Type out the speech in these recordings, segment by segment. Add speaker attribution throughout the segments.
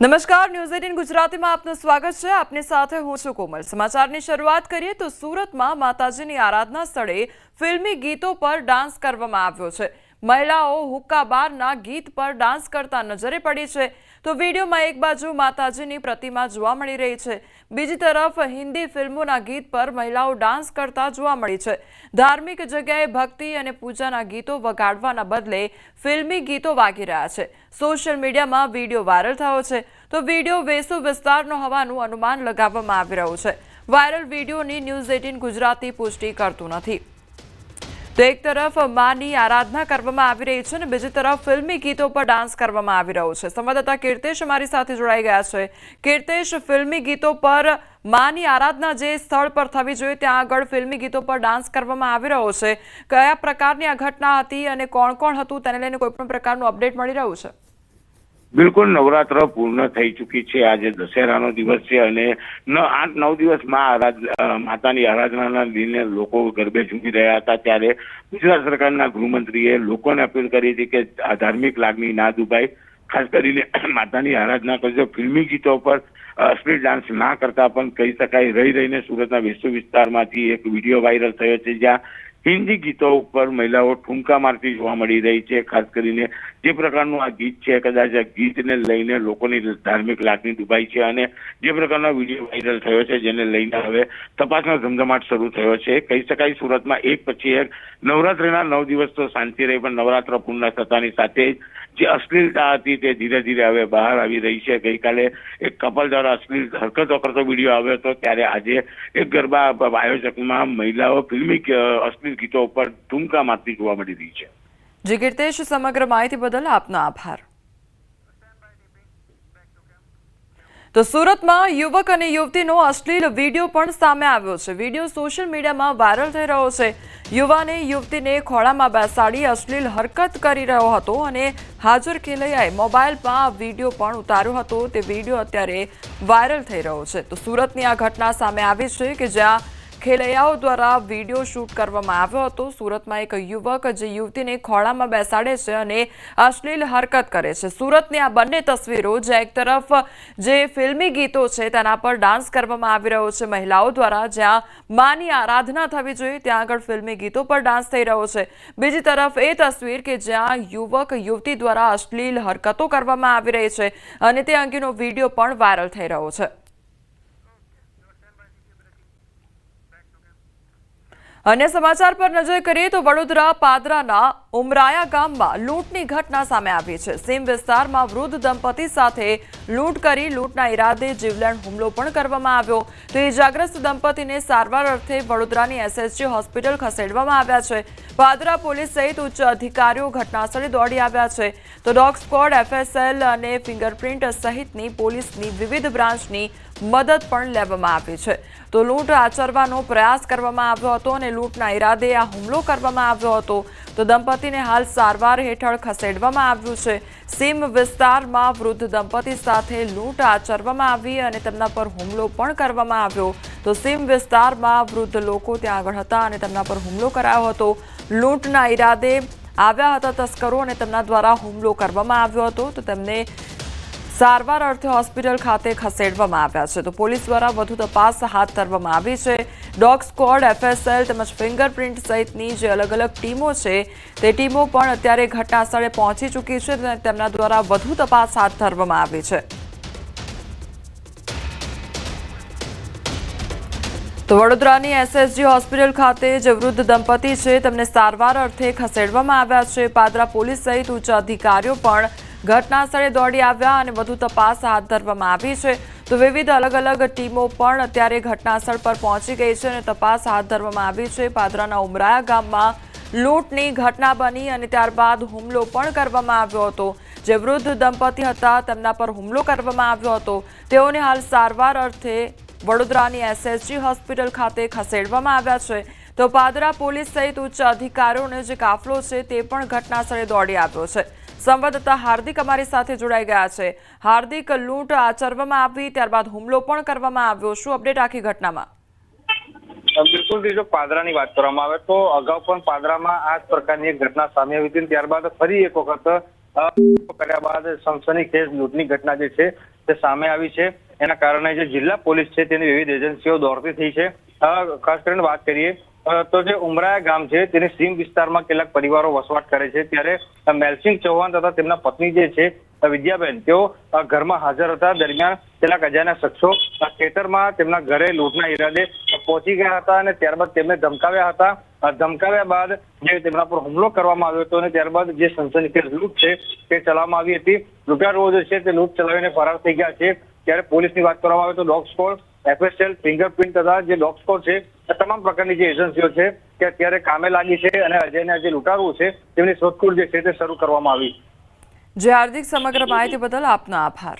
Speaker 1: નમસ્કાર, ન્યૂઝ 18 ગુજરાતીમાં આપનું સ્વાગત છે। આપની સાથે હું છું કોમલ। સમાચારની શરૂઆત કરીએ તો સુરતમાં માતાજીની આરાધના સ્થળે ફિલ્મી ગીતો પર ડાન્સ કરવામાં આવ્યો છે। મહિલાઓ હુક્કા બારના ગીત પર ડાન્સ કરતા નજરે પડી છે। તો વિડીયોમાં એક બાજુ માતાજીની પ્રતિમા જોવા મળી રહી છે, બીજી તરફ હિન્દી ફિલ્મોના ગીત પર મહિલાઓ ડાન્સ કરતા જોવા મળી છે। ધાર્મિક જગ્યાએ ભક્તિ અને પૂજાના ગીતો વગાડવાના બદલે ફિલ્મી ગીતો વાગી રહ્યા છે। સોશિયલ મીડિયામાં વિડીયો વાયરલ થયો છે, તો વિડીયો વેસુ વિસ્તારનો હોવાનું અનુમાન લગાવવામાં આવી રહ્યું છે। વાયરલ વિડીયોની ન્યૂઝ 18 ગુજરાતી પુષ્ટિ કરતું નથી। તો એક તરફ માની આરાધના કરવામાં આવી રહી છે અને બીજી તરફ ફિલ્મી ગીતો પર ડાન્સ કરવામાં આવી રહ્યો છે। સંવાદદાતા કીર્તેશ અમારી સાથે જોડાઈ ગયા છે। કીર્તેશ, ફિલ્મી ગીતો પર માની આરાધના જે સ્થળ પર થવી જોઈએ ત્યાં આગળ ફિલ્મી ગીતો પર ડાન્સ કરવામાં આવી રહ્યો છે, કયા પ્રકારની આ ઘટના હતી અને કોણ કોણ હતું તેને લઈને કોઈ પણ પ્રકારનું અપડેટ મળી રહ્યું છે?
Speaker 2: બિલકુલ, નવરાત્ર પૂર્ણ થઈ ચૂકી છે। આજે દશેરાનો દિવસ છે અને 8-9 દિવસ માતાની આરાધનાના દિને લોકો ગરબે ઝૂમી રહ્યા હતા। ત્યારે ગુજરાત સરકારના ગૃહમંત્રીએ લોકોને અપીલ કરી હતી કે આ ધાર્મિક લાગણી ના દુભાય, ખાસ કરીને માતાની આરાધના કરજો, ફિલ્મી ગીતો પર અશ્લીલ ડાન્સ ના કરતા પણ કહી શકાય। રહીને સુરતના વેસુ વિસ્તારમાંથી એક વિડીયો વાયરલ થયો છે જ્યાં હિન્દી ગીતો ઉપર મહિલાઓ ઠુમકા મારતી જોવા મળી રહી છે। ખાસ કરીને જે પ્રકારનું આ ગીત છે, કદાચ આ ગીતને લઈને લોકોની ધાર્મિક લાગણી દુભાઈ છે અને જે પ્રકારનો વિડીયો વાયરલ થયો છે જેને લઈને હવે તપાસનો ધમધમાટ શરૂ થયો છે। કહી શકાય સુરતમાં એક પછી એક નવરાત્રિના 9 દિવસ તો શાંતિ રહી, પણ નવરાત્ર પૂર્ણ થતાની સાથે જે અશ્લીલતા હતી તે ધીરે ધીરે હવે બહાર આવી રહી છે। ગઈકાલે એક કપલ દ્વારા અશ્લીલ હરકતો કરતો વિડીયો આવ્યો હતો, ત્યારે આજે એક ગરબા આયોજકમાં મહિલાઓ ફિલ્મી અશ્લીલ ગીતો ઉપર ઠુમકા મારતી જોવા મળી રહી છે।
Speaker 1: જી કીર્તેશ, સમગ્ર માહિતી બદલ આપનો આભાર। તો સુરતમાં યુવક અને યુવતીનો અશ્લીલ વિડીયો પણ સામે આવ્યો છે। વિડીયો સોશિયલ મીડિયામાં વાયરલ થઈ રહ્યો છે। યુવાને યુવતીને ખોળામાં બેસાડી અશ્લીલ હરકત કરી રહ્યો હતો અને હાજર ખેલૈયાએ મોબાઈલમાં વિડીયો પણ ઉતાર્યો હતો। તે વિડીયો અત્યારે વાયરલ થઈ રહ્યો છે। તો સુરતની આ ઘટના સામે આવી છે કે જ્યાં ખેલૈયાઓ દ્વારા વિડીયો શૂટ કરવામાં આવ્યો હતો। સુરતમાં એક યુવક જે યુવતીને ખોળામાં બેસાડે છે અને અશ્લીલ હરકત કરે છે। સુરતની આ બંને તસવીરો, જે એક તરફ જે ફિલ્મી ગીતો છે તેના પર ડાન્સ કરવામાં આવી રહ્યો છે મહિલાઓ દ્વારા, જ્યાં માની આરાધના થવી જોઈએ ત્યાં આગળ ફિલ્મી ગીતો પર ડાન્સ થઈ રહ્યો છે। બીજી તરફ એ તસવીર કે જ્યાં યુવક યુવતી દ્વારા અશ્લીલ હરકતો કરવામાં આવી રહી છે અને તે અંગેનો વિડીયો પણ વાયરલ થઈ રહ્યો છે। અન્ય સમાચાર પર નજર કરીએ તો વડોદરા પાદરાના ઉમરાયા ગામમાં લૂંટની ઘટના સામે આવી છે। સીમ વિસ્તારમાં વૃદ્ધ દંપતી સાથે લૂંટ કરી લૂંટના ઈરાદે જીવલેણ હુમલો પણ કરવામાં આવ્યો। તો ઇજાગ્રસ્ત દંપતીને સારવાર અર્થે વડોદરાની એસએસજી હોસ્પિટલ ખસેડવામાં આવ્યા છે। પાદરા પોલીસ સહિત ઉચ્ચ અધિકારીઓ ઘટનાસ્થળે દોડી આવ્યા છે। તો ડોગ સ્ક્વોડ, એફએસએલ અને ફિંગરપ્રિન્ટ સહિતની પોલીસની વિવિધ બ્રાન્ચની મદદ પણ લેવામાં આવી છે। તો લૂંટ આચરવાનો પ્રયાસ કરવામાં આવ્યો હતો અને લૂંટના ઈરાદે આ હુમલો કરવામાં આવ્યો હતો। તો દંપતીને હાલ સારવાર હેઠળ ખસેડવામાં આવ્યું છે। સીમ વિસ્તારમાં વૃદ્ધ દંપતી સાથે લૂંટ આચરવામાં આવી અને તેમના પર હુમલો પણ કરવામાં આવ્યો। તો સીમ વિસ્તારમાં વૃદ્ધ લોકો ત્યાં આગળ હતા અને તેમના પર હુમલો કરાયો હતો। લૂંટના ઈરાદે આવ્યા હતા તસ્કરો અને તેમના દ્વારા હુમલો કરવામાં આવ્યો હતો। તો તેમને સારવાર અર્થે હોસ્પિટલ ખાતે ખસેડવામાં આવ્યા છે। તો પોલીસ દ્વારા વધુ તપાસ હાથ ધરવામાં આવી છે। ડોગ સ્ક્વોડ, એફએસએલ તેમજ ફિંગરપ્રિન્ટ સહિતની જે અલગ અલગ ટીમો છે તે ટીમો પણ અત્યારે ઘટના સ્થળે પહોંચી ચૂકી છે અને તેમના દ્વારા વધુ તપાસ હાથ ધરવામાં આવી છે। તો વડોદરાની એસએસજી હોસ્પિટલ ખાતે જે વૃદ્ધ દંપતી છે તેમને સારવાર અર્થે ખસેડવામાં આવ્યા છે। પાદરા પોલીસ સહિત ઉચ્ચ અધિકારીઓ પણ ઘટના સ્થળે દોડી આવ્યા અને વધુ તપાસ હાથ ધરવામાં આવી છે। તો વિવિધ અલગ અલગ ટીમો પણ અત્યારે ઘટના સ્થળ પર પહોંચી ગઈ છે અને તપાસ હાથ ધરવામાં આવી છે। પાદરાના ઉમરાયા ગામમાં લૂંટની ઘટના બની અને ત્યારબાદ હુમલો પણ કરવામાં આવ્યો હતો। જે વૃદ્ધ દંપતી હતા તેમના પર હુમલો કરવામાં આવ્યો હતો। તેઓને હાલ સારવાર અર્થે વડોદરાની એસએસજી હોસ્પિટલ ખાતે ખસેડવામાં આવ્યા છે। તો પાદરા પોલીસ સહિત ઉચ્ચ અધિકારીઓનો જે કાફલો છે તે પણ ઘટના સ્થળે દોડી આવ્યો છે। સંવાદદાતા હાર્દિક અમારી સાથે જોડાઈ ગયા છે। હાર્દિક, લૂંટ આચરવામાં આવી ત્યારબાદ હુમલો પણ કરવામાં આવ્યો, શું અપડેટ આખી ઘટનામાં?
Speaker 3: બિલકુલ, જો પાદરાની વાત કરવામાં આવે તો અગાઉ પણ પાદરામાં આ જ પ્રકારની એક ઘટના સામે આવી હતી। ત્યારબાદ ફરી એક વખત કર્યા બાદ સનસનીખેજ લૂંટની ઘટના જે છે તે સામે આવી છે। એના કારણે જે જિલ્લા પોલીસ છે તેની વિવિધ એજન્સીઓ દોડતી થઈ છે। ખાસ કરીને વાત કરીએ તો જે ઉમરાયા ગામ છે તેની સીમ વિસ્તારમાં કેટલાક પરિવારો વસવાટ કરે છે, ત્યારે મેલસિંહ ચૌહાણ તથા તેમના પત્ની જે છે વિદ્યાબેન, તેઓ ઘરમાં હાજર હતા। દરમિયાન કેટલાક અજાણ્યા શખ્સો ખેતરમાં તેમના ઘરે લૂંટના ઈરાદે પહોંચી ગયા હતા અને ત્યારબાદ તેમને ધમકાવ્યા હતા। ધમકાવ્યા બાદ જે તેમના પર હુમલો કરવામાં આવ્યો હતો અને ત્યારબાદ જે સનસનીખેજ લૂંટ છે તે ચલાવવામાં આવી હતી। લૂંટારુઓ જે છે તે લૂંટ ચલાવીને ફરાર થઈ ગયા છે। ત્યારે પોલીસની વાત કરવામાં આવે તો ડોગ સ્કોડ, FSL, ફિંગરપ્રિન્ટ તથા જે ડોગ સ્કોડ છે તમામ પ્રકારની જે એજન્સીઓ છે તે અત્યારે કામે લાગી છે અને અજાણ્યા જે લૂંટારુઓ છે તેમની શોધખોળ જે છે તે શરૂ કરવામાં આવી।
Speaker 1: જે હાર્દિક, સમગ્ર માહિતી બદલ આપનો આભાર।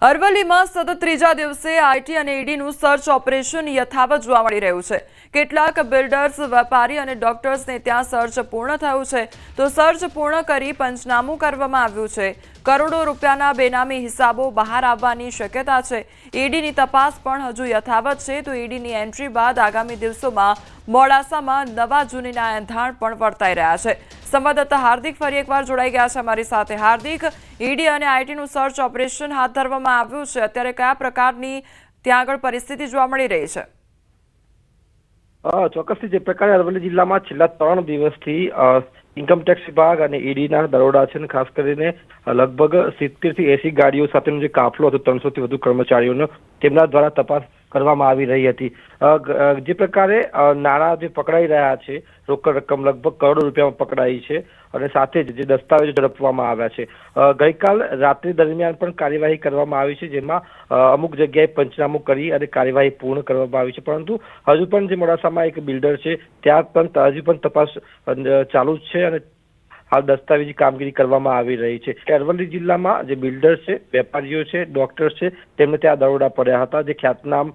Speaker 1: અરવલ્લીમાં સતત ત્રીજા દિવસે આઈટી અને ઈડીનું સર્ચ ઓપરેશન યથાવત જોવા મળી રહ્યું છે। કેટલાક બિલ્ડર્સ, વેપારી અને ડોક્ટર્સને ત્યાં સર્ચ પૂર્ણ થયું છે, તો સર્ચ પૂર્ણ કરી પંચનામું કરવામાં આવ્યું છે। કરોડો રૂપિયાના બેનામી હિસાબો બહાર આવવાની શક્યતા છે। ઈડીની તપાસ પણ હજુ યથાવત છે, તો ઈડીની એન્ટ્રી બાદ આગામી દિવસોમાં મોડાસામાં નવા જૂનીના એંધાણ પણ વર્તાઈ રહ્યા છે। સંવાદદાતા હાર્દિક ફરી એકવાર જોડાઈ ગયા છે અમારી સાથે। હાર્દિક, ઈડી અને આઈટીનું સર્ચ ઓપરેશન હાથ ધરવામાં આવ્યું છે, અત્યારે કયા પ્રકારની ત્યાં આગળ પરિસ્થિતિ જોવા મળી રહી છે?
Speaker 4: ચોક્કસથી જે પ્રકારે અરવલ્લી જિલ્લામાં છેલ્લા 3 દિવસથી ઇન્કમટેક્સ વિભાગ અને ઈડીના દરોડા છે, ખાસ કરીને લગભગ 70 થી 80 ગાડીઓ સાથેનો જે કાફલો હતો, 300 થી વધુ કર્મચારીઓનો, તેમના દ્વારા તપાસ કરવામાં આવી રહી હતી। જે પ્રકારે નાણાં જે પકડાઈ રહ્યા છે, રોકડ રકમ લગભગ કરોડો રૂપિયામાં પકડાઈ છે અને સાથે જ જે દસ્તાવેજો ઝડપવામાં આવ્યા છે। ગઈકાલ રાત્રિ દરમિયાન પણ કાર્યવાહી કરવામાં આવી છે, જેમાં અમુક જગ્યાએ પંચનામું કરી અને કાર્યવાહી પૂર્ણ કરવામાં આવી છે, પરંતુ હજુ પણ જે મોડાસામાં એક બિલ્ડર છે ત્યાં પણ હજુ પણ તપાસ ચાલુ જ છે અને હાલ દસ્તાવેજી કામગીરી કરવામાં આવી રહી છે। અરવલ્લી જિલ્લામાં જે બિલ્ડર છે, વેપારીઓ છે, ડોક્ટર્સ છે, તેમને ત્યાં દરોડા પડ્યા હતા। જે ખ્યાતનામ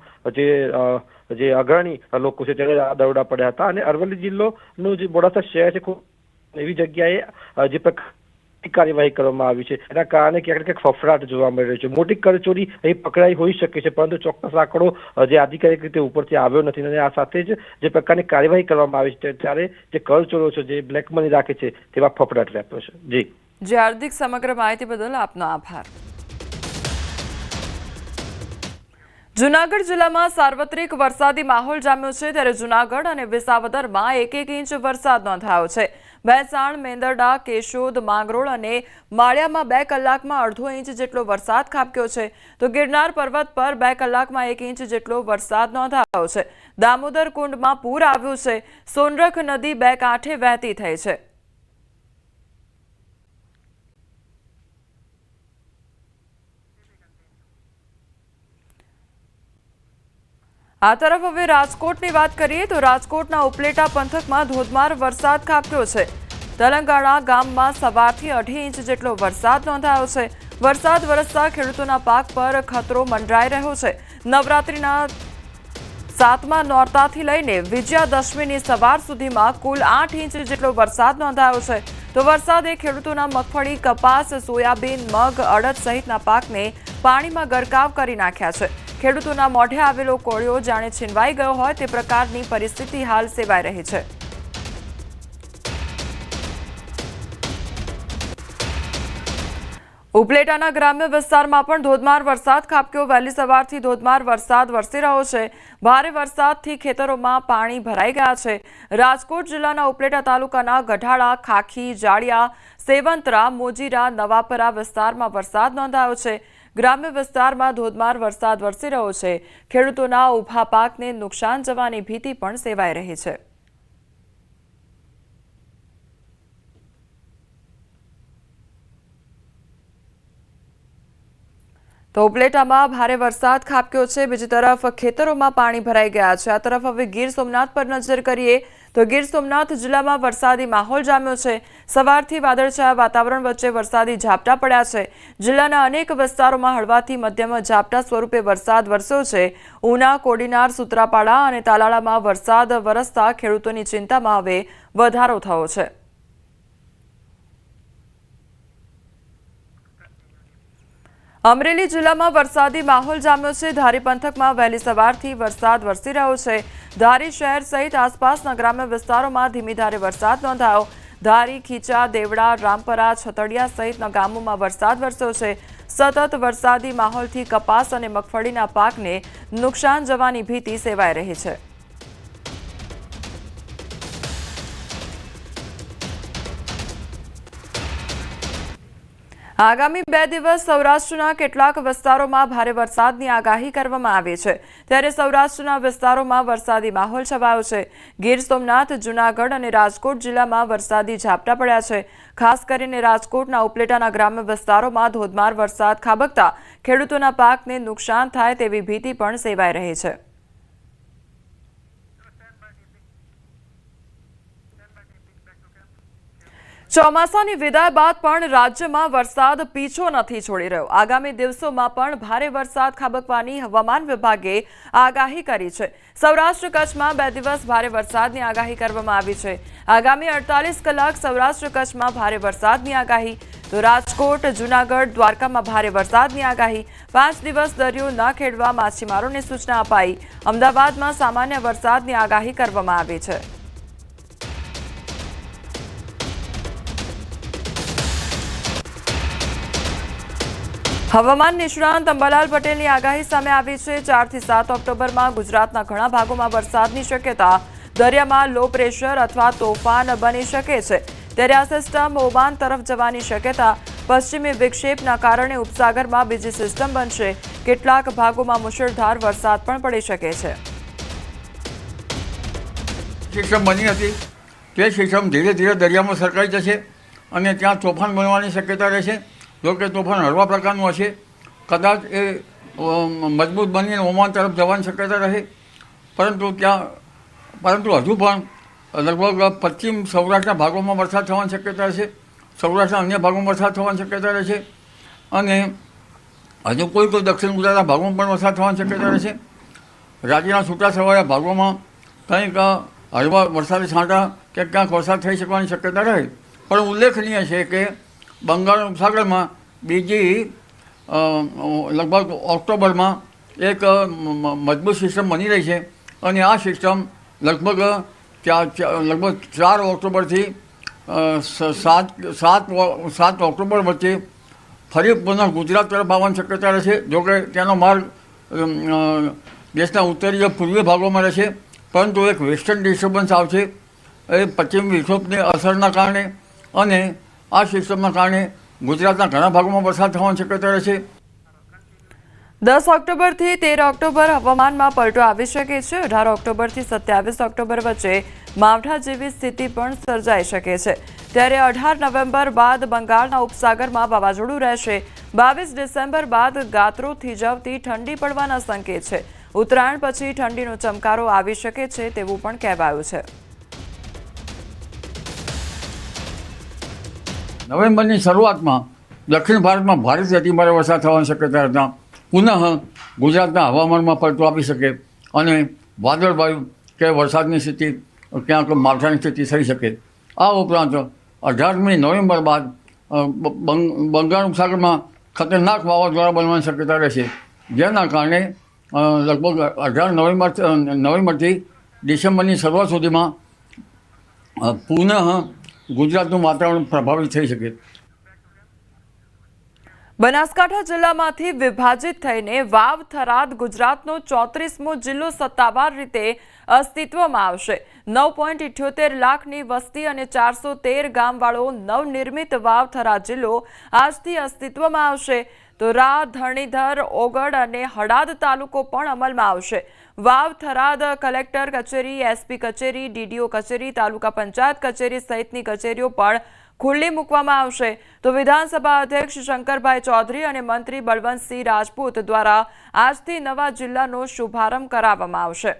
Speaker 4: જે અગ્રણી લોકો છે તેને દરોડા પડ્યા હતા અને અરવલ્લી જિલ્લોનું જે મોડાસા શહેર છે, ખૂબ એવી જગ્યાએ જે કાર્યવાહી કરવામાં આવી છે, એના કારણે ક્યાંક ક્યાંક ફફડાટ જોવા મળી રહ્યો છે। મોટી કરચોરી અહીં પકડાઈ હોઈ શકે છે, પરંતુ ચોક્કસ આંકડો જે આધિકારિક રીતે ઉપરથી આવ્યો નથી અને આ સાથે જ જે પ્રકારની કાર્યવાહી કરવામાં આવી છે ત્યારે જે કરચોરો છે, જે બ્લેક મની રાખે છે, તેમાં ફફડાટ વ્યાપ્યો છે।
Speaker 1: જી હાર્દિક, સમગ્ર માહિતી બદલ આપનો આભાર। જૂનાગઢ જિલ્લામાં સાર્વત્રિક વરસાદી માહોલ જામ્યો છે, ત્યારે જૂનાગઢ અને વિસાવદરમાં 1 ઇંચ વરસાદ નોંધાયો છે। ભેંસાણ, મેંદરડા, કેશોદ, માંગરોળ અને માળિયામાં 2 કલાકમાં અડધો ઇંચ જેટલો વરસાદ ખાબક્યો છે, તો ગિરનાર પર્વત પર 2 કલાકમાં 1 ઇંચ જેટલો વરસાદ નોંધાયો છે। દામોદર કુંડમાં પૂર આવ્યું છે। સોનરખ નદી 2 કાંઠે વહેતી થઈ છે। આ તરફ હવે રાજકોટની વાત કરીએ તો રાજકોટના ઉપલેટા પંથકમાં ધોધમાર વરસાદ ખાબક્યો છે। તેલંગાણા ગામમાં સવારથી 2.5 ઇંચ જેટલો વરસાદ નોંધાયો છે। વરસાદ વરસતા ખેડૂતોના પાક પર ખતરો મંડરાઈ રહ્યો છે। નવરાત્રિના 7મા નોરતાથી લઈને વિજયાદશમીની સવાર સુધીમાં કુલ 8 ઇંચ જેટલો વરસાદ નોંધાયો છે, તો વરસાદે ખેડૂતોના મગફળી, કપાસ, સોયાબીન, મગ, અડદ સહિતના પાકને પાણીમાં ગરકાવ કરી નાખ્યા છે। ખેડૂતોના મોઢે આવેલો કોળિયો જાણે છીનવાઈ ગયો હોય તે પ્રકારની પરિસ્થિતિ હાલ સેવાઈ રહી છે। ઉપલેટાના ગ્રામ્ય વિસ્તારમાં પણ ધોધમાર વરસાદ ખાબક્યો। વહેલી સવારથી ધોધમાર વરસાદ વરસી રહ્યો છે। ભારે વરસાદથી ખેતરોમાં પાણી ભરાઈ ગયા છે। રાજકોટ જિલ્લાના ઉપલેટા તાલુકાના ગઢાળા, ખાખી, જાળિયા, સેવંતરા, મોજીરા, નવાપરા વિસ્તારમાં વરસાદ નોંધાયો છે। ગ્રામ્ય વિસ્તારમાં ધોધમાર વરસાદ વરસી રહ્યો છે। ખેડૂતોના ઊભા પાકને નુકસાન જવાની ભીતિ પણ સેવાઈ રહી છે। તો ઉપલેટામાં ભારે વરસાદ ખાબક્યો છે, બીજી તરફ ખેતરોમાં પાણી ભરાઈ ગયા છે। આ તરફ હવે ગીર સોમનાથ પર નજર કરીએ તો ગીર સોમનાથ જિલ્લામાં વરસાદી માહોલ જામ્યો છે। સવારથી વાદળછાયા વાતાવરણ વચ્ચે વરસાદી ઝાપટા પડ્યા છે। જિલ્લાના અનેક વિસ્તારોમાં હળવાથી મધ્યમ ઝાપટા સ્વરૂપે વરસાદ વરસ્યો છે। ઉના, કોડીનાર, સૂત્રાપાડા અને તાલાળામાં વરસાદ વરસતા ખેડૂતોની ચિંતામાં હવે વધારો થયો છે। અમરેલી જિલ્લામાં વરસાદી માહોલ જામ્યો છે। ધારી પંથકમાં વહેલી સવારથી વરસાદ વરસી રહ્યો છે। ધારી શહેર સહિત આસપાસના ગ્રામ્ય વિસ્તારોમાં ધીમી ધારે વરસાદ નોંધાયો। ધારી, ખીચા, દેવડા, રામપરા, છતડિયા સહિતના ગામોમાં વરસાદ વરસ્યો છે. સતત વરસાદી માહોલથી કપાસ અને મગફળીના પાકને નુકસાન જવાની ભીતિ સેવાઈ રહી છે. આગામી 2 દિવસ સૌરાષ્ટ્રના કેટલાક વિસ્તારોમાં ભારે વરસાદની આગાહી કરવામાં આવી છે. ત્યારે સૌરાષ્ટ્રના વિસ્તારોમાં વરસાદી માહોલ છવાયો છે. ગીર સોમનાથ, જૂનાગઢ અને રાજકોટ જિલ્લામાં વરસાદી ઝાપટા પડ્યા છે. ખાસ કરીને રાજકોટના ઉપલેટાના ગ્રામ્ય વિસ્તારોમાં ધોધમાર વરસાદ ખાબકતા ખેડૂતોના પાકને નુકસાન થાય તેવી ભીતિ પણ સેવાઈ રહી છે. ચોમાસાની વિદાય બાદ પણ રાજ્યમાં વરસાદ પીછો નથી છોડી રહ્યો. આગામી દિવસોમાં પણ ભારે વરસાદ ખાબકવાની હવામાન વિભાગે આગાહી કરી છે. સૌરાષ્ટ્ર કચ્છમાં 2 દિવસ ભારે વરસાદની આગાહી કરવામાં આવી છે. આગામી 48 કલાક સૌરાષ્ટ્ર કચ્છમાં ભારે વરસાદની આગાહી. તો રાજકોટ, જૂનાગઢ, દ્વારકામાં ભારે વરસાદની આગાહી. 5 દિવસ દરિયો ન ખેડવા માછીમારોને સૂચના અપાઈ. અમદાવાદમાં સામાન્ય વરસાદની આગાહી કરવામાં આવી છે. હવામાન નિષ્ણાંત અંબાલાલ પટેલની આગાહી સામે આવી છે. 4 થી 7 ઓક્ટોબરમાં ગુજરાતના ઘણા ભાગોમાં વરસાદની શક્યતા. દરિયામાં લો પ્રેશર અથવા તોફાન બની શકે છે. ત્યારે આ સિસ્ટમ ઓમાન તરફ જવાની શક્યતા. પશ્ચિમી વિક્ષેપના કારણે ઉપસાગરમાં બીજી સિસ્ટમ બનશે. કેટલાક ભાગોમાં મુશળધાર વરસાદ પણ પડી શકે છે.
Speaker 5: સિસ્ટમ બની હતી તે સિસ્ટમ ધીરે ધીરે દરિયામાં સરકાઈ જશે અને ત્યાં તોફાન બનવાની શક્યતા રહેશે. જો કે તોફાન હળવા પ્રકારનું હશે. કદાચ એ મજબૂત બનીને ઓમાન તરફ જવાની શક્યતા રહે. પરંતુ હજુ પણ લગભગ પશ્ચિમ સૌરાષ્ટ્રના ભાગોમાં વરસાદ થવાની શક્યતા રહેશે. સૌરાષ્ટ્રના અન્ય ભાગોમાં વરસાદ થવાની શક્યતા રહેશે. અને હજુ કોઈ દક્ષિણ ગુજરાતના ભાગોમાં પણ વરસાદ થવાની શક્યતા રહેશે. રાજ્યના છૂટાછવાયા ભાગોમાં કંઈક હળવા વરસાદી છાંટા કે ક્યાંક વરસાદ થઈ શકવાની શક્યતા રહે. પણ ઉલ્લેખનીય છે કે બંગાળ ઉપસાગરમાં બીજી લગભગ ઓક્ટોબરમાં એક મજબૂત સિસ્ટમ બની રહી છે અને આ સિસ્ટમ લગભગ 4 ઓક્ટોબરથી 7 ઓક્ટોબર વચ્ચે ફરી પુનઃ ગુજરાત તરફ આવવાની શક્યતા રહેશે. જોકે તેનો માર્ગ દેશના ઉત્તરીય પૂર્વીય ભાગોમાં રહેશે. પરંતુ એક વેસ્ટર્ન ડિસ્ટર્બન્સ આવશે એ પશ્ચિમ વિક્ષોભની અસરના કારણે અને આ સિસ્ટમના કારણે ગુજરાતના ઘણા ભાગોમાં વરસાદ થવાની શક્યતા રહેશે.
Speaker 1: 10 ઓક્ટોબરથી 13 ઓક્ટોબર હવામાનમાં પલટો આવી શકે છે. 18 ઓક્ટોબરથી 27 ઓક્ટોબર વચ્ચે માવઠા જેવી સ્થિતિ પણ સર્જાઈ શકે છે. ત્યારે 18 નવેમ્બર બાદ બંગાળના ઉપસાગરમાં વાવાઝોડું રહેશે. 22 ડિસેમ્બર બાદ ગાત્રો થીજવતી ઠંડી પડવાના સંકેત છે. ઉત્તરાયણ પછી ઠંડીનો ચમકારો આવી શકે છે તેવું પણ કહેવાયું છે.
Speaker 5: નવેમ્બરની શરૂઆતમાં દક્ષિણ ભારતમાં ભારેથી અતિભારે વરસાદ થવાની શક્યતા હતા. પુનઃ ગુજરાતના હવામાનમાં પલટો આપી શકે અને વાદળવાયુ કે વરસાદની સ્થિતિ ક્યાંક માવઠાની સ્થિતિ થઈ શકે. આ ઉપરાંત 18મી નવેમ્બર બાદ બંગાળ ઉપસાગરમાં ખતરનાક વાવાઝોડા બનવાની શક્યતા રહેશે. જેના કારણે લગભગ 18 નવેમ્બરથી ડિસેમ્બરની શરૂઆત સુધીમાં પુનઃ ગુજરાતનું વાતાવરણ પ્રભાવિત થઈ શકે.
Speaker 1: બનાસકાંઠા જિલ્લામાંથી વિભાજિત થઈને વાવ થરાદ ગુજરાતનો 34મો જિલ્લો સત્તાવાર રીતે અસ્તિત્વમાં આવશે. 9.78 લાખની વસ્તી અને 413 ગામવાળો નવનિર્મિત વાવ થરાદ જિલ્લો આજથી અસ્તિત્વમાં આવશે. તો રા, ધરણીધર, ઓગડ અને હડાદ તાલુકો પણ અમલમાં આવશે. વાવ થરાદ કલેક્ટર કચેરી, એસપી કચેરી, ડીડીઓ કચેરી, તાલુકા પંચાયત કચેરી સહિતની કચેરીઓ પણ ખુલ્લી મૂકવામાં આવશે. તો વિધાનસભા અધ્યક્ષ શંકરભાઈ ચૌધરી અને મંત્રી બળવંતસિંહ રાજપૂત દ્વારા આજથી નવા જિલ્લાનો શુભારંભ કરાવવામાં આવશે.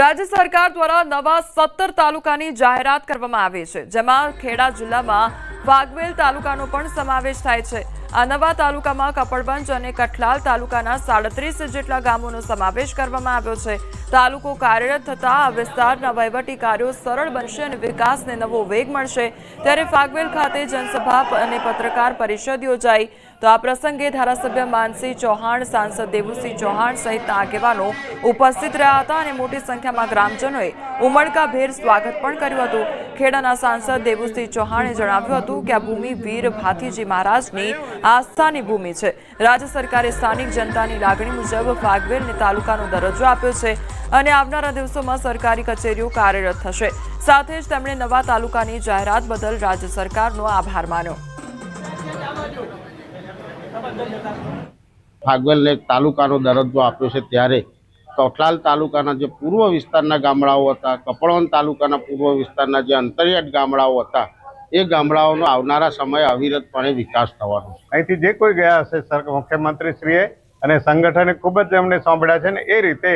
Speaker 1: રાજ્ય સરકાર દ્વારા નવા 17 તાલુકાની જાહેરાત કરવામાં આવી છે. જેમાં ખેડા જિલ્લામાં વાઘવેલ તાલુકાનો પણ સમાવેશ થાય છે. આ નવા તાલુકામાં કપડવંજ અને કઠલાલ તાલુકાના 37 જેટલા ગામોનો સમાવેશ કરવામાં આવ્યો છે. તાલુકો કાર્યરત થતા આ વિસ્તારના વહીવટી કાર્યો સરળ બનશે અને વિકાસને નવો વેગ મળશે. ત્યારે વાઘવેલ ખાતે જનસભા અને પત્રકાર પરિષદ યોજાઈ. તો આ પ્રસંગે ધારાસભ્ય માનસિંહ ચૌહાણ, સાંસદ દેવુસિંહ ચૌહાણ સહિતના આગેવાનો ઉપસ્થિત રહ્યા હતા અને મોટી સંખ્યામાં ગ્રામજનોએ ઉમળકાભેર સ્વાગત પણ કર્યું હતું. ખેડાના સાંસદ દેવુસિંહ ચૌહાણે જણાવ્યું હતું કે આ ભૂમિ વીર ભાથીજી મહારાજની આસ્થાની ભૂમિ છે. રાજ્ય સરકારે સ્થાનિક જનતાની લાગણી મુજબ ફાગવેલને તાલુકાનો દરજ્જો આપ્યો છે અને આવનારા દિવસોમાં સરકારી કચેરીઓ કાર્યરત થશે. સાથે જ તેમણે નવા તાલુકાની જાહેરાત બદલ રાજ્ય સરકારનો આભાર માન્યો.
Speaker 6: ફાગવેલને તાલુકાનો દરજ્જો આપ્યો છે ત્યારે કઠલાલ તાલુકાના જે પૂર્વ વિસ્તારના ગામડાઓ હતા, કપડવંત તાલુકાના પૂર્વ વિસ્તારના જે અંતરિયાળ ગામડાઓ હતા, એ ગામડાઓનો આવનારા સમયે અવિરતપણે વિકાસ થવાનો છે.
Speaker 7: અહીંથી જે કોઈ ગયા હશે મુખ્યમંત્રીશ્રીએ અને સંગઠને ખૂબ જ એમને સાંભળ્યા છે ને એ રીતે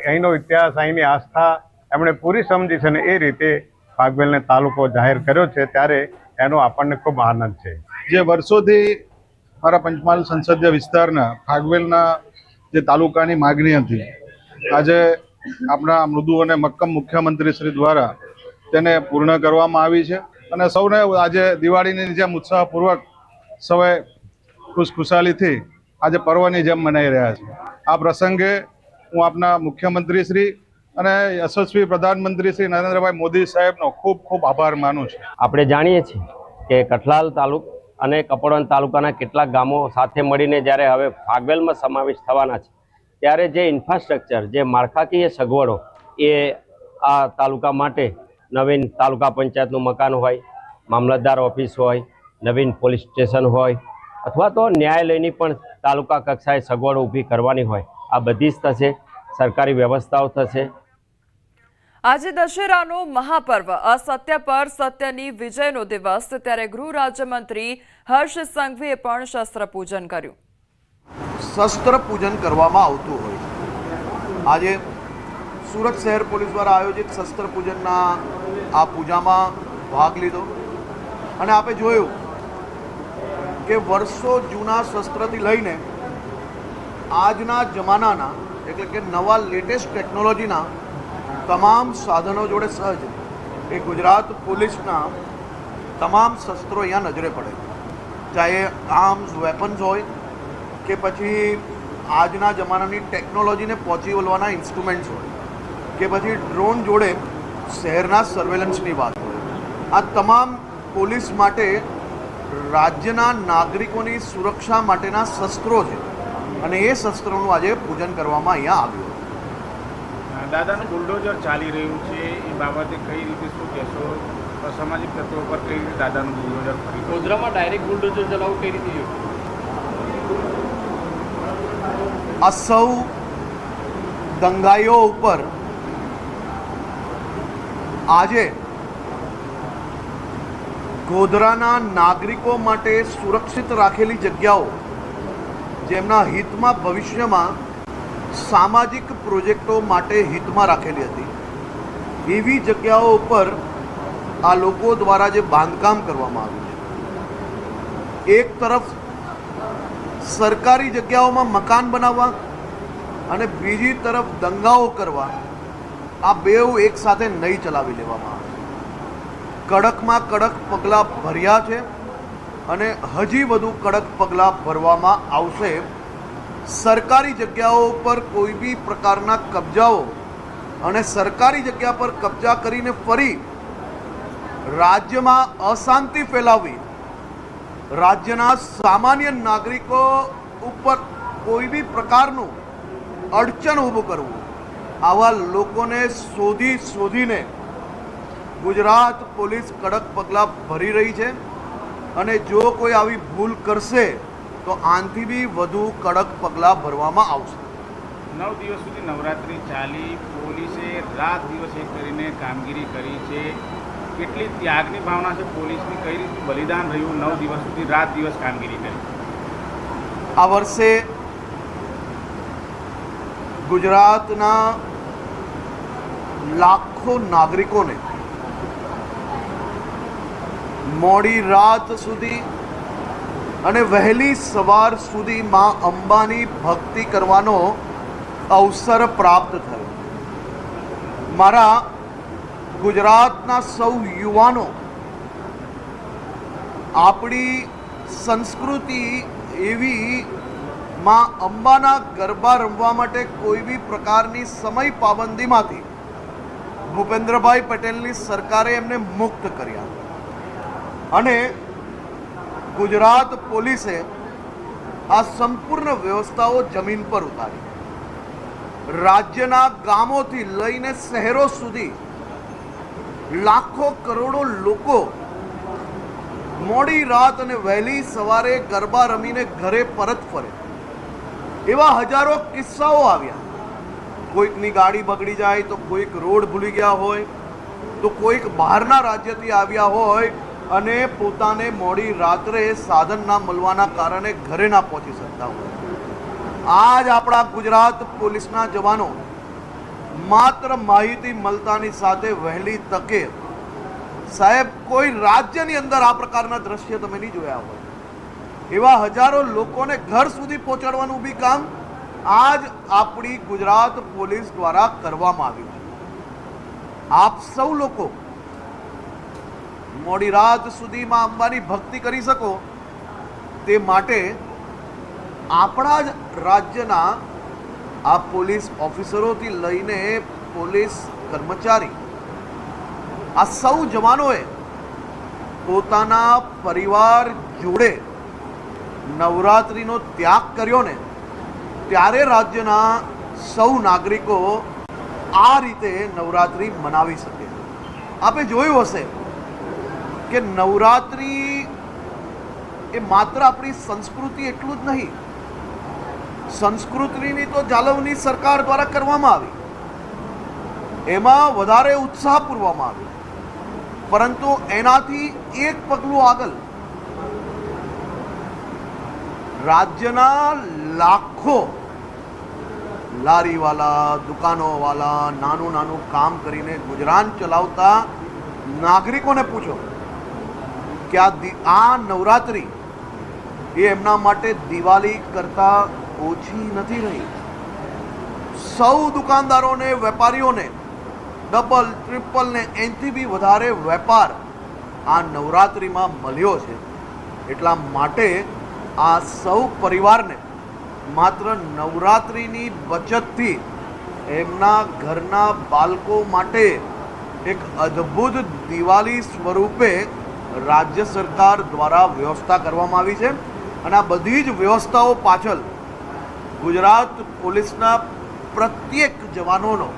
Speaker 7: અહીંનો ઇતિહાસ, અહીંની આસ્થા એમણે પૂરી સમજી છે ને એ રીતે ફાગવેલને તાલુકો જાહેર કર્યો છે ત્યારે એનો આપણને ખૂબ આનંદ છે.
Speaker 8: જે વર્ષોથી મારા પંચમહાલ સંસદીય વિસ્તારના ફાગવેલના જે તાલુકાની માગણી હતી, આજે આપણા મૃદુ અને મક્કમ મુખ્યમંત્રી શ્રી દ્વારા તેને પૂર્ણ કરવામાં આવી છે અને સૌને આજે દિવાળીની જેમ ઉત્સાહપૂર્વક સૌએ ખુશખુશાલીથી આજે પર્વની જેમ મનાઈ રહ્યા છે. આ પ્રસંગે હું આપના મુખ્યમંત્રી શ્રી અને યશસ્વી પ્રધાનમંત્રી શ્રી નરેન્દ્રભાઈ મોદી સાહેબનો ખૂબ ખૂબ આભાર માનું છું.
Speaker 9: આપણે જાણીએ છીએ કે કઠલાલ તાલુકા અને કપડવંત તાલુકાના કેટલાક ગામો સાથે મળીને જ્યારે હવે ફાગવેલમાં સમાવેશ થવાના છે ત્યારે જે ઇન્ફ્રાસ્ટ્રક્ચર, જે માળખાકીય સગવડો એ આ તાલુકા માટે નવીન તાલુકા પંચાયતનું મકાન હોય, મામલતદાર ઓફિસ હોય, નવીન પોલીસ સ્ટેશન હોય અથવા તો ન્યાયાલયની પણ તાલુકા કક્ષાએ સગવડો ઊભી કરવાની હોય, આ બધી જ થશે. સરકારી વ્યવસ્થાઓ થશે.
Speaker 1: આજે દશેરાનો મહાપર્વ, અસત્ય પર સત્યની વિજયનો દિવસ, ત્યારે ગૃહ રાજ્યમંત્રી હર્ષ સંઘવીએ પણ શસ્ત્ર પૂજન કર્યું.
Speaker 10: શસ્ત્ર પૂજન કરવામાં આવતું હોય. આજે સુરત શહેર પોલીસ દ્વારા આયોજિત શસ્ત્ર પૂજનના આ પૂજામાં ભાગ લીધો અને આપણે જોયું કે વર્ષો જૂના શસ્ત્રથી લઈને આજના જમાનાના એટલે કે નવા લેટેસ્ટ ટેકનોલોજીના તમામ સાધનો જોડે સહજ એ ગુજરાત પોલીસના તમામ શસ્ત્રો અહીંયા નજરે પડે, ચાહે આર્મ્સ, વેપન્સ હોય કે પછી આજના જમાનાની ટેકનોલોજીને પહોંચી વળવાના ઇન્સ્ટ્રુમેન્ટ્સ હોય કે પછી ડ્રોન જોડે શહેરના સર્વેલન્સની વાત હોય. આ તમામ પોલીસ માટે રાજ્યના નાગરિકોની સુરક્ષા માટેના શસ્ત્રો છે અને એ શસ્ત્રોનું આજે પૂજન કરવામાં અહીંયા આવ્યું.
Speaker 11: દાદાનું બુલડોઝર ચાલી રહ્યું છે, એ બાબતે કઈ રીતે શું કહેશો? અસામાજિક તત્વો પર કઈ રીતે દાદાનું બુલડોઝર ફરી ગોધરામાં ડાયરેક્ટ બુલડોઝર ચલાવવું કઈ રીતે યોગ્ય?
Speaker 10: આ સૌ દંગાઈઓ ઉપર આજે ગોધરાના નાગરિકો માટે સુરક્ષિત રાખેલી જગ્યાઓ, જેમના હિતમાં ભવિષ્યમાં સામાજિક પ્રોજેક્ટો માટે હિતમાં રાખેલી હતી, એવી જગ્યાઓ ઉપર આ લોકો દ્વારા જે બાંધકામ કરવામાં આવ્યું છે, એક તરફ સરકારી જગ્યાઓમાં મકાન બનાવવા અને બીજી તરફ દંગાઓ કરવા, આ બેઉ એક સાથે નહીં ચલાવી લેવામાં આવે. કડકમાં કડક પગલાં ભર્યા છે અને હજી વધુ કડક પગલાં ભરવામાં આવશે. સરકારી જગ્યાઓ પર કોઈ બી પ્રકારના કબજાઓ અને સરકારી જગ્યા પર કબજા કરીને ફરી રાજ્યમાં અશાંતિ ફેલાવવી, રાજ્યના સામાન્ય નાગરિકો ઉપર કોઈ બી પ્રકારનું અડચણ ઊભું કરવું, આવા લોકોને શોધીને ગુજરાત પોલીસ કડક પગલાં ભરી રહી છે અને જો કોઈ આવી ભૂલ કરશે તો આનાથી બી વધુ કડક પગલાં ભરવામાં આવશે.
Speaker 11: 9 દિવસ સુધી નવરાત્રિ ચાલી, પોલીસે રાત દિવસ એક કરીને કામગીરી કરી છે. કેટલી ત્યાગની ભાવના છે પોલીસની, કઈ રીતે બલિદાન રહ્યું? 9 દિવસ સુધી રાત દિવસ કામગીરી કરી.
Speaker 10: આ વર્ષે ગુજરાતના લાખો નાગરિકોને મોડી રાત સુધી અને વહેલી સવાર સુધી માં અંબાની ભક્તિ કરવાનો અવસર પ્રાપ્ત થયો. મારા ગુજરાતના સૌ યુવાનો આપણી સંસ્કૃતિ એવી માં અંબાના ગરબા રમવા માટે કોઈ બી પ્રકારની સમય પાબંદીમાંથી ભૂપેન્દ્રભાઈ પટેલની સરકારે એમને મુક્ત કર્યા અને ગુજરાત પોલીસે આ સંપૂર્ણ વ્યવસ્થાઓ જમીન પર ઉતારી. રાજ્યના ગામોથી લઈને શહેરો સુધી લાખો કરોડો લોકો મોડી રાત અને વહેલી સવારે ગરબા રમીને ઘરે પરત ફરે એવા હજારો કિસ્સાઓ આવ્યા. કોઈકની ગાડી બગડી જાય તો કોઈક રોડ ભૂલી ગયા હોય તો કોઈક બહારના રાજ્યથી આવ્યા હોય અને પોતાને મોડી રાત્રે સાધન ના મળવાના કારણે ઘરે ના પહોંચી શકતા હોય. આજ આપણા ગુજરાત પોલીસના જવાનો માત્ર માહિતી મળતાની સાથે વહેલી તકે, સાહેબ કોઈ રાજ્યની અંદર આ પ્રકારના દ્રશ્ય તમે નહીં જોયા હોય એવા હજારો લોકોને ઘર સુધી પહોંચાડવાનું બી કામ આજ આપણી ગુજરાત પોલીસ દ્વારા કરવામાં આવ્યું છે. આપ સૌ લોકો મોડી રાત સુધીમાં અંબાની ભક્તિ કરી શકો તે માટે આપણા જ રાજ્યના આ પોલીસ ઓફિસરોથી લઈને પોલીસ કર્મચારી આ સૌ જવાનોએ પોતાના પરિવાર જોડે નવરાત્રિનો ત્યાગ કર્યો ને ત્યારે રાજ્યના સૌ નાગરિકો આ રીતે નવરાત્રિ મનાવી શકે. આપે જોયું હશે કે નવરાત્રિ એ માત્ર આપણી સંસ્કૃતિ એટલું જ નહીં, સંસ્કૃતિની તો જાળવણી સરકાર દ્વારા કરવામાં આવી, એમાં વધારે ઉત્સાહ પૂરવામાં આવ્યો, પરંતુ એનાથી એક પગલું આગળ રાજ્યના લાખો લારીવાલા, દુકાનોવાલા, નાનું નાનું કામ કરીને ગુજરાન ચલાવતા નાગરિકોને પૂછો કે આ નવરાત્રિ એ એમના માટે દિવાળી કરતા ઓછી નથી રહી. સૌ દુકાનદારોને, વેપારીઓને ડબલ, ટ્રિપલ ને એનથી બી વધારે વેપાર આ નવરાત્રિમાં મળ્યો છે. એટલા માટે આ સૌ પરિવારને માત્ર નવરાત્રિની બચતથી એમના ઘરના બાળકો માટે એક અદ્ભુત દિવાળી સ્વરૂપે રાજ્ય સરકાર દ્વારા વ્યવસ્થા કરવામાં આવી છે અને આ બધી જ વ્યવસ્થાઓ પાછળ ગુજરાત પોલીસના પ્રત્યેક જવાનોનો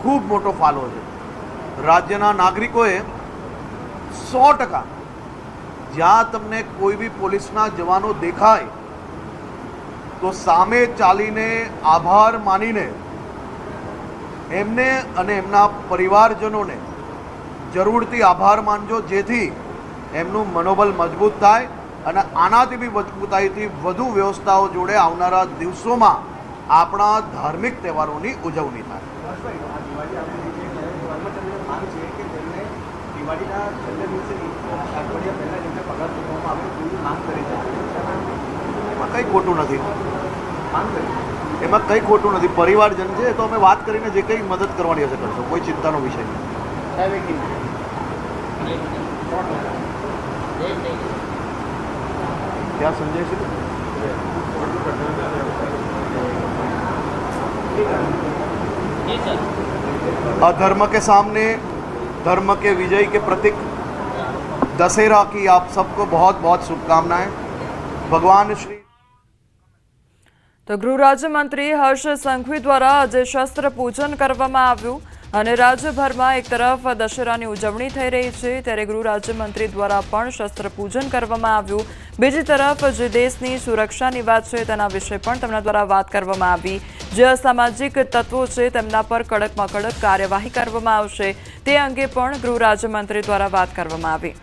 Speaker 10: ખૂબ મોટો ફાળો છે. રાજ્યના નાગરિકોએ 100% જ્યાં તમને કોઈ બી પોલીસના જવાનો દેખાય તો સામે ચાલીને આભાર માનીને એમને અને એમના પરિવારજનોને જરૂરથી આભાર માનજો, જેથી એમનું મનોબળ મજબૂત થાય અને આનાથી બી મજબૂતાઈથી વધુ વ્યવસ્થાઓ જોડે આવનારા દિવસોમાં આપણા ધાર્મિક તહેવારોની ઉજવણી થાય. કંઈ ખોટું નથી, એમાં કંઈ ખોટું નથી. પરિવારજન છે તો અમે વાત કરીને જે કંઈ મદદ કરવાની હશે કરશો, કોઈ ચિંતાનો વિષય નહીં. क्या संजय से अधर्म के सामने धर्म के विजय के प्रतीक दशहरा की आप सबको बहुत बहुत शुभकामनाएं. भगवान श्री
Speaker 1: તો ગૃહ રાજ્યમંત્રી હર્ષ સંઘવી દ્વારા આજે શસ્ત્ર પૂજન કરવામાં આવ્યું અને રાજ્યભરમાં એક તરફ દશેરાની ઉજવણી થઈ રહી છે ત્યારે ગૃહ રાજ્યમંત્રી દ્વારા પણ શસ્ત્ર પૂજન કરવામાં આવ્યું. બીજી તરફ જે દેશની સુરક્ષાની વાત છે તેના વિશે પણ તેમના દ્વારા વાત કરવામાં આવી. જે અસામાજિક તત્વો છે તેમના પર કડકમાં કડક કાર્યવાહી કરવામાં આવશે તે અંગે પણ ગૃહ રાજ્યમંત્રી દ્વારા વાત કરવામાં આવી.